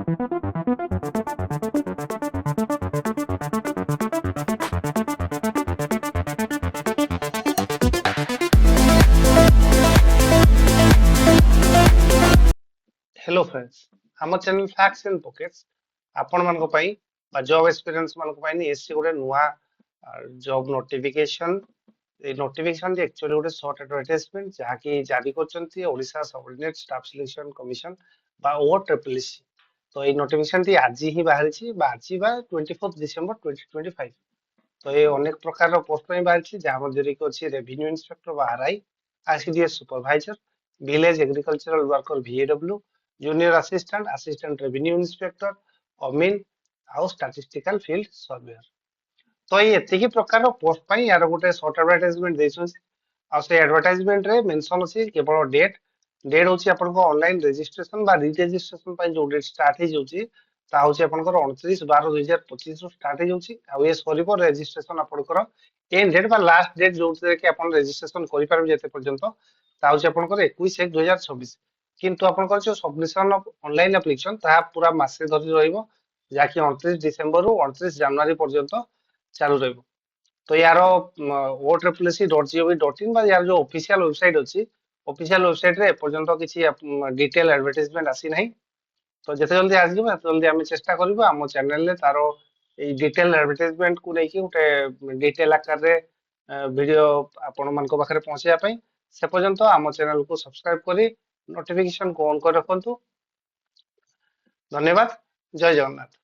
Hello friends, आम channel facts and pockets आपण मानक पई बा जॉब एक्सपीरियंस मानक पई नि एससी गोटे नुवा जॉब नोटिफिकेशन ए नोटिफिकेशन जे एक्चुअली गोटे शॉर्ट एडवर्टाइजमेंट जहा कि जारी करचंती Odisha subordinate staff selection commission बा ओ ट्रिपल एससी। तो ये नोटिफिकेशन टी आज ही बाहरी छि बा आज बा 24 डिसेंबर 2025। तो ये अनेक प्रकार पोस्ट पे बाहरी जहाँ मध्य अच्छी रेवेन्यू इंस्पेक्टर बा RI, ICDS supervisor, village agricultural worker VAW, junior assistant, assistant revenue inspector, अमीन आउ स्टैटिस्टिकल फील्ड सर्वेयर। तो ये एतिकी प्रकार पोस्ट पे यार गोटे शॉर्ट एडवर्टाइजमेंट देछन। आ से एडवर्टाइजमेंट रे मेंशन अछि केवल डेट डेट होछि आपन को ऑनलाइन रजिस्ट्रेशन बा री रजिस्ट्रेशन पे जो डेट स्टार्ट हे जोछि ता होछि आपन को 29/12/2025 रो स्टार्ट हे जोछि आ ये सरीबो रजिस्ट्रेशन आपन को एंड डेट बा लास्ट डेट जो कि आपन रजिस्ट्रेशन करि पारबे जेते पर्यंत ता होछि आपन को 21/1/2026। किंतु आपन को जो सबमिशन ऑफ ऑनलाइन एप्लीकेशन ता पूरा मासे धरि रहइबो जाकि 29 डिसेंबर रो 29 जनवरी पर्यंत चालू रहइबो। तो यार otripleC.gov.in बा यार जो ऑफिशियल वेबसाइट अछि ऑफिशियल वेबसाइट रे पर्यंत किछि डिटेल एडवर्टाइजमेंट आसी नाही। तो जते जल्दी आसी जबे तते जल्दी हम चेष्टा करबो हम चैनल रे तारो ए डिटेल एडवर्टाइजमेंट को लेके उटे डिटेल आकार रे वीडियो आपण मन को पाखरे पहुंचाया पई से पर्यंत हम चैनल को सब्सक्राइब करी नोटिफिकेशन को ऑन कर रखंतु। धन्यवाद। जय जगन्नाथ।